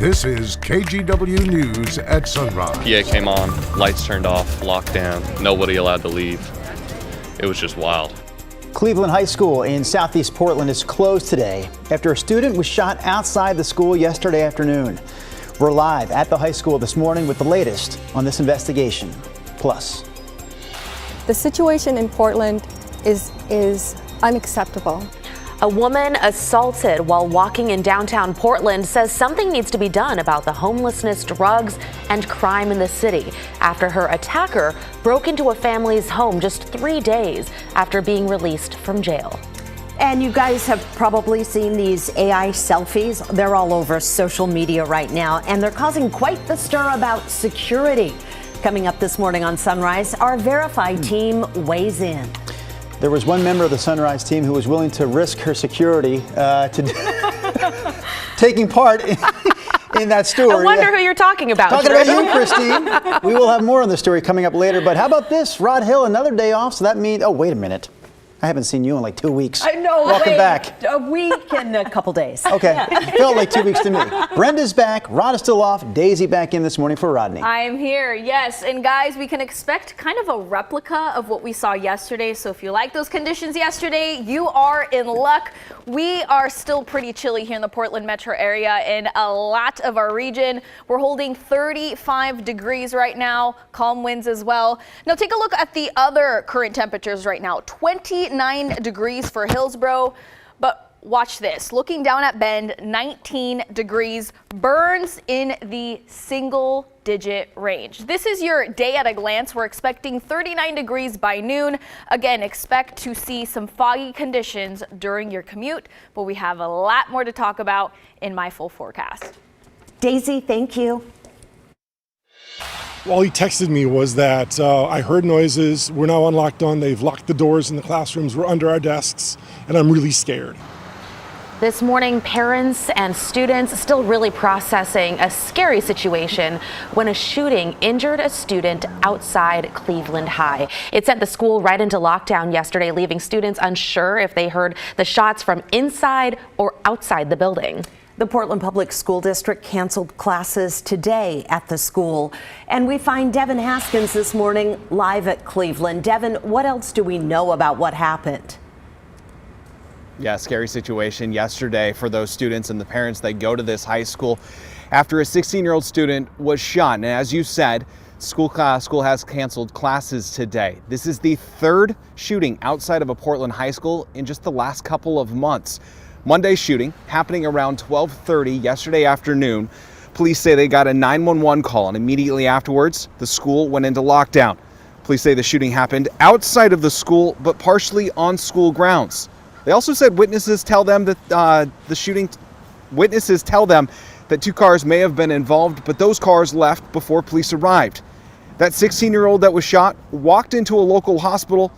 This is KGW News at Sunrise. PA came on, lights turned off, lockdown, nobody allowed to leave. It was just wild. Cleveland High School in southeast Portland is closed today after a student was shot outside the school yesterday afternoon. We're live at the high school this morning with the latest on this investigation. Plus, the situation in Portland is unacceptable. A woman assaulted while walking in downtown Portland says something needs to be done about the homelessness, drugs, and crime in the city after her attacker broke into a family's home just 3 days after being released from jail. And you guys have probably seen these AI selfies. They're all over social media right now, and they're causing quite the stir about security. Coming up this morning on Sunrise, our Verify team weighs in. there was one member of the Sunrise team who was willing to risk her security taking part in that story. I wonder who you're talking about. Talking about you, Christine. We will have more on the story coming up later. But how about this? Rod Hill, another day off. So that means, oh, wait a minute. I haven't seen you in like 2 weeks. I know. Welcome back. A week and a couple days. Okay. It felt like 2 weeks to me. Brenda's back. Rod is still off. Daisy back in this morning for Rodney. I'm here, yes. And guys, we can expect kind of a replica of what we saw yesterday. So if you like those conditions yesterday, you are in luck. We are still pretty chilly here in the Portland metro area in a lot of our region. We're holding 35 degrees right now, calm winds as well. Now take a look at the other current temperatures right now. 29 degrees for Hillsborough, but watch this. Looking down at Bend, 19 degrees, Burns in the single digit range. This is your day at a glance. We're expecting 39 degrees by noon. Again, expect to see some foggy conditions during your commute, but we have a lot more to talk about in my full forecast. Daisy, thank you. All he texted me was that I heard noises, we're now on lockdown, they've locked the doors in the classrooms, we're under our desks, and I'm really scared. This morning, parents and students still really processing a scary situation when a shooting injured a student outside Cleveland High. It sent the school right into lockdown yesterday, leaving students unsure if they heard the shots from inside or outside the building. The Portland Public School District canceled classes today at the school. And we find Devin Haskins this morning live at Cleveland. Devin, what else do we know about what happened? Yeah, scary situation yesterday for those students and the parents that go to this high school after a 16-year-old student was shot. And as you said, school has canceled classes today. This is the third shooting outside of a Portland high school in just the last couple of months. Monday's shooting happening around 12:30 yesterday afternoon. Police say they got a 911 call, and immediately afterwards, the school went into lockdown. Police say the shooting happened outside of the school, but partially on school grounds. They also said witnesses tell them that that 2 cars may have been involved, but those cars left before police arrived. That 16-year-old that was shot walked into a local hospital.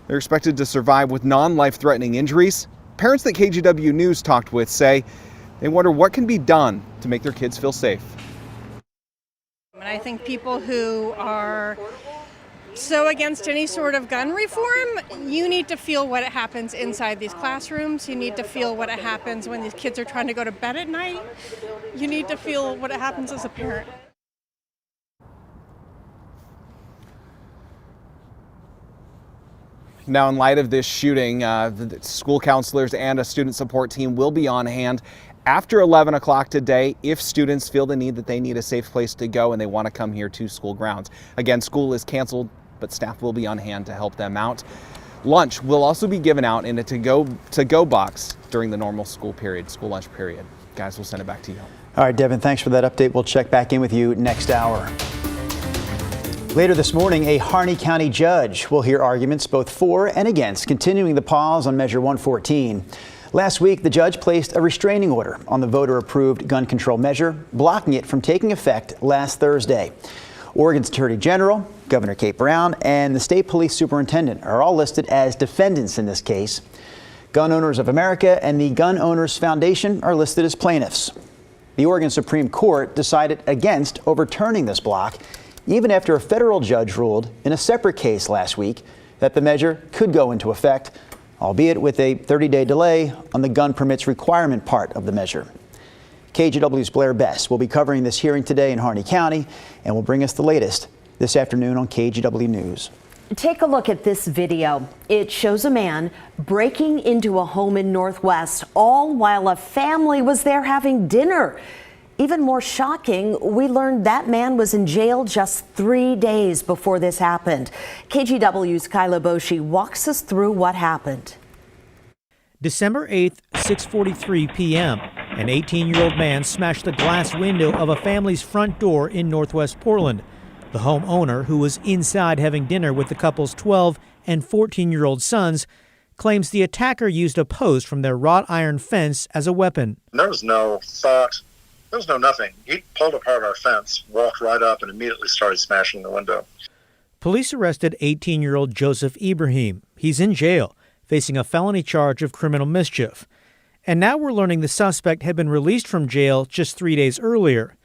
They're expected to survive with non-life-threatening injuries. Parents that KGW News talked with say they wonder what can be done to make their kids feel safe. And I think people who are so against any sort of gun reform, you need to feel what happens inside these classrooms. You need to feel what happens when these kids are trying to go to bed at night. You need to feel what happens as a parent. Now, in light of this shooting, the school counselors and a student support team will be on hand after 11 o'clock today if students feel the need that they need a safe place to go and they want to come here to school grounds. Again, school is canceled, but staff will be on hand to help them out. Lunch will also be given out in a to-go box during the normal school lunch period. Guys, we'll send it back to you. All right, Devin, thanks for that update. We'll check back in with you next hour. Later this morning, a Harney County judge will hear arguments both for and against continuing the pause on Measure 114. Last week, the judge placed a restraining order on the voter-approved gun control measure, blocking it from taking effect last Thursday. Oregon's Attorney General, Governor Kate Brown, and the state police superintendent are all listed as defendants in this case. Gun Owners of America and the Gun Owners Foundation are listed as plaintiffs. The Oregon Supreme Court decided against overturning this block, even after a federal judge ruled in a separate case last week that the measure could go into effect, albeit with a 30-day delay on the gun permits requirement part of the measure. KGW's Blair Bess will be covering this hearing today in Harney County and will bring us the latest this afternoon on KGW News. Take a look at this video. It shows a man breaking into a home in Northwest, all while a family was there having dinner. Even more shocking, we learned that man was in jail just 3 days before this happened. KGW's Kyla Boshi walks us through what happened. December 8th, 6:43 p.m., an 18-year-old man smashed the glass window of a family's front door in Northwest Portland. The homeowner, who was inside having dinner with the couple's 12 and 14-year-old sons, claims the attacker used a post from their wrought iron fence as a weapon. There was no thought. There was no nothing. He pulled apart our fence, walked right up, and immediately started smashing the window. Police arrested 18-year-old Joseph Ibrahim. He's in jail, facing a felony charge of criminal mischief. And now we're learning the suspect had been released from jail just 3 days earlier.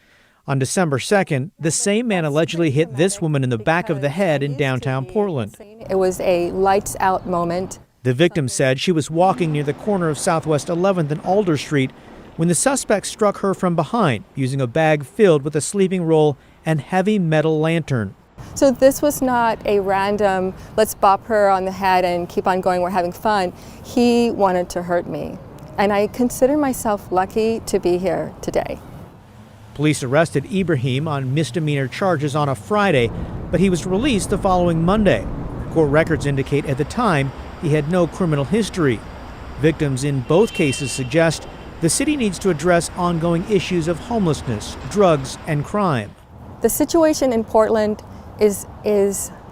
On December 2nd, the same man allegedly hit this woman in the back of the head in downtown Portland. It was a lights-out moment. The victim said she was walking near the corner of Southwest 11th and Alder Street when the suspect struck her from behind using a bag filled with a sleeping roll and heavy metal lantern. So this was not a random, let's bop her on the head and keep on going, we're having fun. He wanted to hurt me. And I consider myself lucky to be here today. Police arrested Ibrahim on misdemeanor charges on a Friday, but he was released the following Monday. Court records indicate at the time he had no criminal history. Victims in both cases suggest the city needs to address ongoing issues of homelessness, drugs, and crime. The situation in Portland is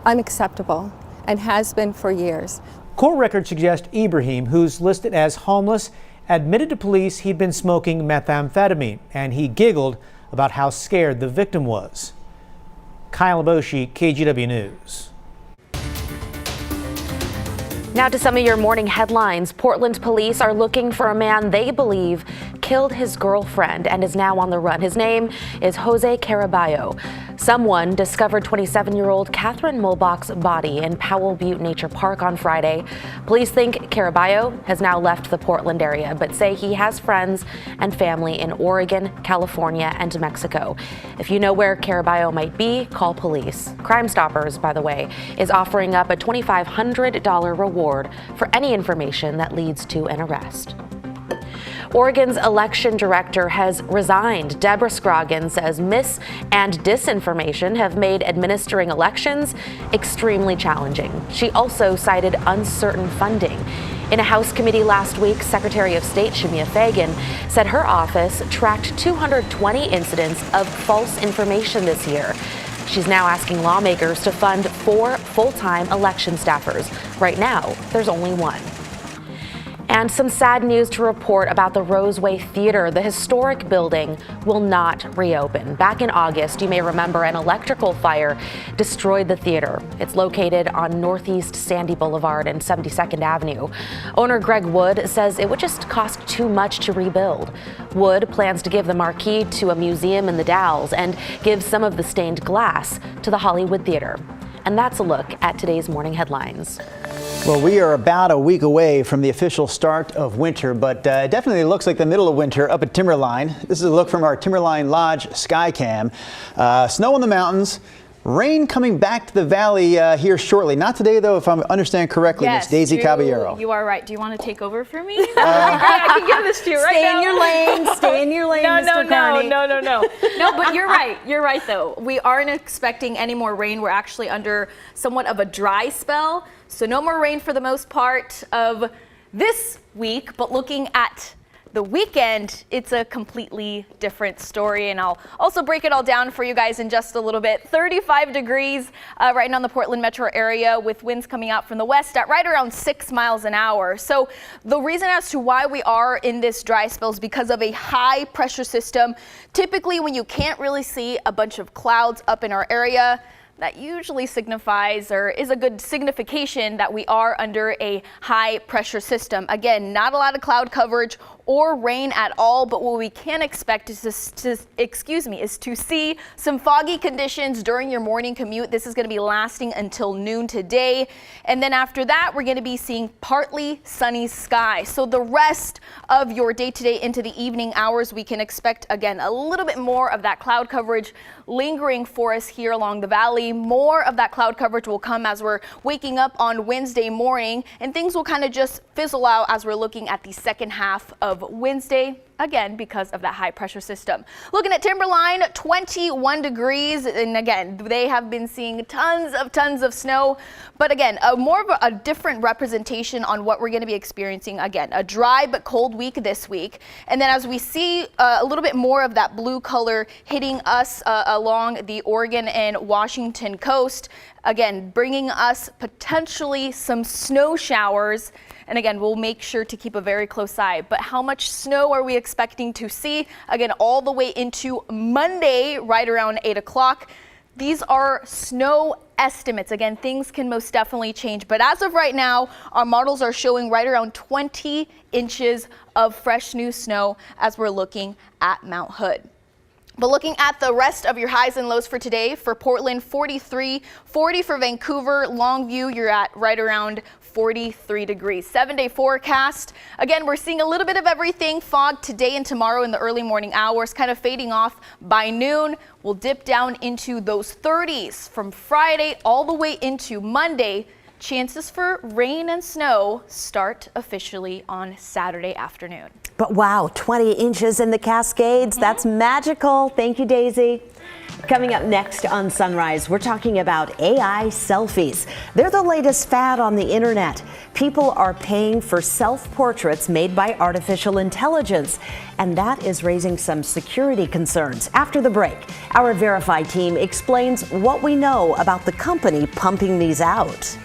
unacceptable and has been for years. Court records suggest Ibrahim, who's listed as homeless, admitted to police he'd been smoking methamphetamine, and he giggled about how scared the victim was. Kyla Boshi, KGW News. Now to some of your morning headlines. Portland police are looking for a man they believe killed his girlfriend and is now on the run. His name is Jose Caraballo. Someone discovered 27-year-old Catherine Mulbach's body in Powell Butte Nature Park on Friday. Police think Caraballo has now left the Portland area, but say he has friends and family in Oregon, California, and Mexico. If you know where Caraballo might be, call police. Crime Stoppers, by the way, is offering up a $2,500 reward for any information that leads to an arrest. Oregon's election director has resigned. Deborah Scroggins says mis- and disinformation have made administering elections extremely challenging. She also cited uncertain funding. In a House committee last week, Secretary of State Shemia Fagan said her office tracked 220 incidents of false information this year. She's now asking lawmakers to fund 4 full-time election staffers. Right now, there's only 1. And some sad news to report about the Roseway Theater. The historic building will not reopen. Back in August, you may remember an electrical fire destroyed the theater. It's located on Northeast Sandy Boulevard and 72nd Avenue. Owner Greg Wood says it would just cost too much to rebuild. Wood plans to give the marquee to a museum in the Dalles and give some of the stained glass to the Hollywood Theater. And that's a look at today's morning headlines. Well, we are about a week away from the official start of winter, but it definitely looks like the middle of winter up at Timberline. This is a look from our Timberline Lodge Skycam. Snow on the mountains, rain coming back to the valley here shortly. Not today, though, if I understand correctly, Yes, Miss Daisy Caballero. You are right. Do you want to take over for me? I can give this to you right now. Stay in your lane. Stay in your lane, Mr. Carney. No. No, but you're right. You're right, though. We aren't expecting any more rain. We're actually under somewhat of a dry spell. So no more rain for the most part of this week. But looking at the weekend, it's a completely different story, and I'll also break it all down for you guys in just a little bit. 35 degrees right now in the Portland metro area, with winds coming out from the west at right around 6 miles an hour. So the reason as to why we are in this dry spell is because of a high pressure system. Typically, when you can't really see a bunch of clouds up in our area, that usually signifies, or is a good signification, that we are under a high pressure system. Again, not a lot of cloud coverage or rain at all, but what we can expect is to see some foggy conditions during your morning commute. This is going to be lasting until noon today, and then after that we're going to be seeing partly sunny skies. So the rest of your day-to-day into the evening hours, we can expect again a little bit more of that cloud coverage lingering for us here along the valley. More of that cloud coverage will come as we're waking up on Wednesday morning, and things will kind of just fizzle out as we're looking at the second half of Wednesday, again because of that high pressure system. Looking at Timberline, 21 degrees, and again they have been seeing tons of snow, but again more of a different representation on what we're going to be experiencing. Again, a dry but cold week this week, and then as we see a little bit more of that blue color hitting us along the Oregon and Washington coast, again bringing us potentially some snow showers. And again, we'll make sure to keep a very close eye. But how much snow are we expecting to see? Again, all the way into Monday, right around 8 o'clock. These are snow estimates. Again, things can most definitely change. But as of right now, our models are showing right around 20 inches of fresh new snow as we're looking at Mount Hood. But looking at the rest of your highs and lows for today, for Portland, 43, 40 for Vancouver, Longview, you're at right around 43 degrees. 7-day forecast. Again, we're seeing a little bit of everything. Fog today and tomorrow in the early morning hours, kind of fading off by noon. We'll dip down into those 30s from Friday all the way into Monday. Chances for rain and snow start officially on Saturday afternoon. But wow, 20 inches in the Cascades. That's magical. Thank you, Daisy. Coming up next on Sunrise, we're talking about AI selfies. They're the latest fad on the internet. People are paying for self-portraits made by artificial intelligence, and that is raising some security concerns. After the break, our Verify team explains what we know about the company pumping these out.